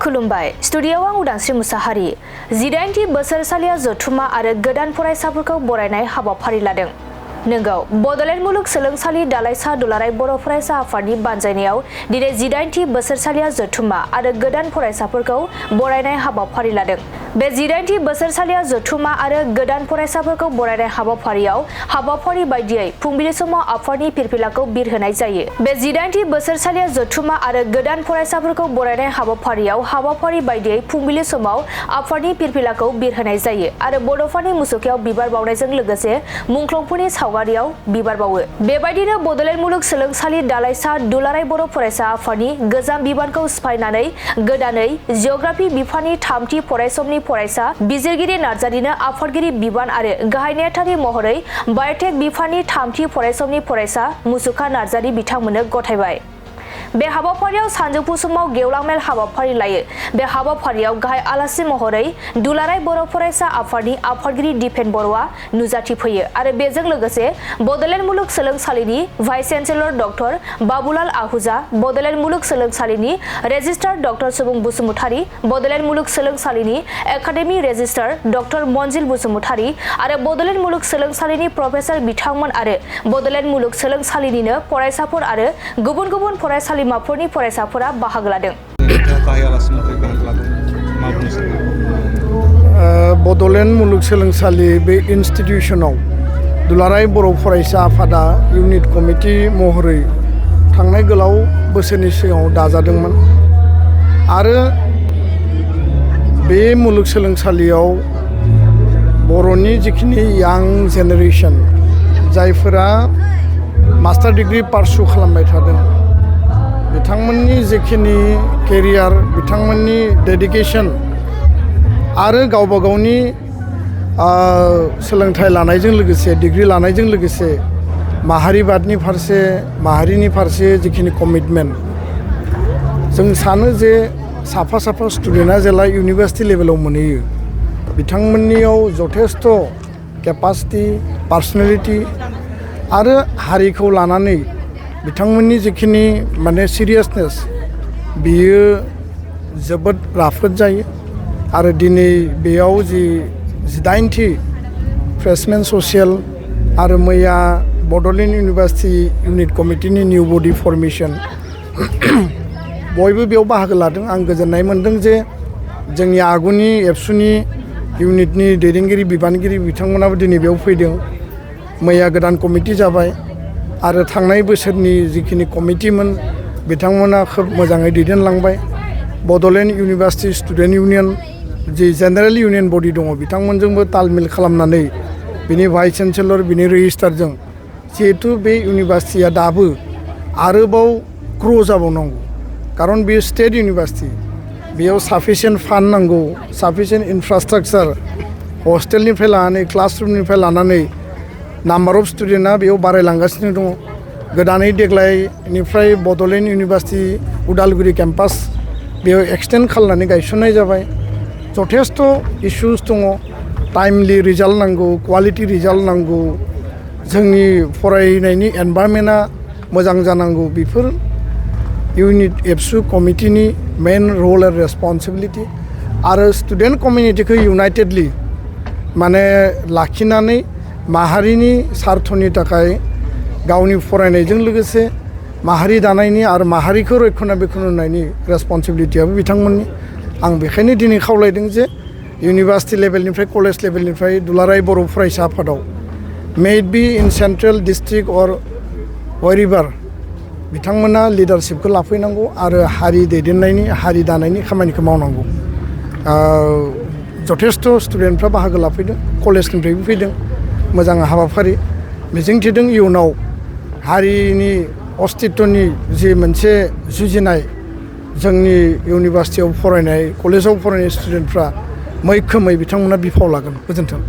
खुलुमबाय स्टुडिय'आव आं उदांस्रि मुसाहारि 18थि बोसोरसालिया जथुमा आरो गोदान फरायसाफोरखौ बरायनाय हाबाफारि लादों। नोंगौ बड'लेण्ड मुलुग सोलोंसालि दालाइसा दुलाराय बर' फरायसा आफादनि बानजायनायाव दिनै 18थि बोसोरसालिया जथुमा आरो गोदान फरायसाफोरखौ बरायनाय हाबाफारि लादों। बे 18थि बोसोरसालिया जथुमा आरो गोदान फरायसाफोरखौ बरायनाय हाबाफारि बायदियै फुंबिलि समाव आफादनि फिरफिलाखौ बिरहोनाय जायो। बे 18थि बोसोरसालिया जथुमा आरो गोदान फरायसाफोरखौ बरायनाय हाबाफारि बायदियै फुंबिलि समाव आफादनि फिरफिलाखौ बिरहोनाय जायो आरो बड'फानि मुसुखायाव बिबार बावनायजों लोगोसे मुंख्लंफोरनि सावगारियाव बिबार बावो। बेबायदिनो बड'लेण्ड मुलुग सोलोंसालि दालाइसा दुलाराय बर' फरायसा आफादनि गोजाम बिबानखौ सिफायनानै गोदानै जिअ'ग्राफि बिफाननि 3थि फरायसमनि फरायसा बिजिरगिरि नार्जारिनो आफादगिरि बिबान आरो गाहाय नेहाथारि महरै बाय'टेक बिफाननि 3थि फरायसमनि फरायसा मुसुखा नार्जारि बिथांमोननो गथायबाय। बे हाबाफारियाव सानजौफु समाव गेवलां मेल हाबाफारि लायो। बे हाबाफारियाव गाहाय आलासि महरै दुलाराय बर' फरायसा आफादनि आफादगिरि दिपेन बर'आ नुजाथिफैयो आरो बेजों लोगोसे बड'लेण्ड मुलुग सोलोंसालिनि vice chancellor doctor Babulal Ahuja, Bodoland मुलुग सोलोंसालिनि रेजिस्ट्रार डक्टर सुबुं बसुमतारी, बड'लेण्ड मुलुग सोलोंसालिनि academic registrar doctor Manjil Basumatary आरो बड'लेण्ड मुलुग सोलोंसालिनि प्रफेसार बिथांमोन आरो बड'लेण्ड मुलुग सोलोंसालिनिनो फरायसाफोर आरो गुबुन गुबुन फरायसालिमाफोरनि फरायसाफोरा बाहागो लादों। बड'लेण्ड मुलुग सोलोंसालि बे इनस्टिटिउसनाव दुलाराय बर' फरायसा आफादा इउनिट कमिटि महरै थांनाय गोलाव बोसोरनि सिगाङाव दाजादोंमोन आरो बे मुलुग सोलोंसालियाव बर'नि जिखिनि यां जेनेरेसन जायफोरा मास्टार डिग्री पारसु खालामबाय थादों बिथांमोननि जिखिनि केरियार, बिथांमोननि डेडिकेसन आरो गावबा गावनि सोलोंथाइ लानायजों लोगोसे डिग्री लानायजों लोगोसे माहारिनि फारसे जिखिनि कमिटमेन्ट जों सानो जे साफा स्टुडेन्टआ जेला इउनिभार्सिटि लेभेलाव मोनहैयो बिथांमोननियाव जथेस्थ केपासिटि, पार्सनेलिटि आरो हारिखौ लानानै बिथांमोननि जिखिनि सिरियासनेस बियो जोबोद राफोद जायो आरो दिनै बेयाव जि 18थि फ्रेशमेन ससियेल आरो मैया बड'लेण्ड इउनिभार्सिटि इउनिट कमिटिनि निउ बडि फर्मेशन बयबो बेयाव बाहागो लादों। आं गोजोननाय मोन्दों जे जोंनि आगुनि एबसुनि इउनिटनि दैदेनगिरि बिबानगिरि बिथांमोनाबो दिनै बेयाव फैदों। मैया गोदान कमिटि जाबाय आरो थांनाय बोसोरनि जिखिनि कमिटिमोन बिथांमोना खोब मोजाङै दैदेनलांबाय। बड'लेण्ड इउनिभार्सिटि स्टुडेन्ट इउनियन जि जेनेरेल इउनियन बडि दङ बिथांमोनजोंबो तालमेल खालामनानै बिनि भाइस चेन्सेलर बिनि रेजिस्ट्रारजों जिहेथु बे इउनिभार्सिटिया दाबो आरोबाव ग्र' जाबावनांगौ खारन बेयो स्टेट इउनिभार्सिटि, बेयाव साफिसियेन्ट फान्ड नांगौ, साफिसियेन्ट इनफ्रास्ट्राक्चार, हस्टेलनिफ्राय लानानै क्लासरुमनिफ्राय लानानै नाम्बार अफ स्टुडेन्टआ बेयाव बारायलांगासिनो दङ। गोदानै देग्लायनिफ्राय बड'लेण्ड इउनिभार्सिटि उदालगुरि केम्पास बेयाव एक्सटेन्ड खालामनानै गायसननाय जाबाय। जथेस्थ इस्युस दङ, टाइमलि रिजाल्ट नांगौ, क्वालिटि रिजाल्ट नांगौ, जोंनि फरायनायनि एनभायरनमेन्टआ मोजां जानांगौ। बेफोर इउनिट एबसु कमिटिनि मेन रल एन्ड रेसपन्सिबिलिटि आरो स्टुडेन्ट कमिउनिटिखौ इउनाइटेडलि लाखिनानै माहारिनि सार्थनि थाखाय गावनि फरायनायजों लोगोसे माहारि दानायनि आरो माहारिखौ रैखानाबेक्षन होनायनि रेसपन्सिबिलिटियाबो बिथांमोननि। आं बेखायनो दिनै खावलायदों जे इउनिभार्सिटि लेभेलनिफ्राय कलेज लेभेलनिफ्राय दुलाराय बर' फरायसा आफादाव may it be in central district or wherever बिथांमोना लिडारशिपखौ लाफैनांगौ आरो हारि दैदेननायनि, हारि दानायनि खामानिखौ मावनांगौ। जथेस्थ स्टुडेन्टफ्रा बाहागो लाफैदों, कलेजनिफ्रायबो फैदों। मोजां हाबाफारि मिजिंथिदों इयुनाव हारिनि अस्तित्वनि जि मोनसे जुजिनाय जोंनि इउनिभार्सिटियाव फरायनाय, कलेजाव फरायनाय स्टुडेन्टफ्रा मैखोमै बिथांमोना बिफाव लागोन। गोजोन्थों।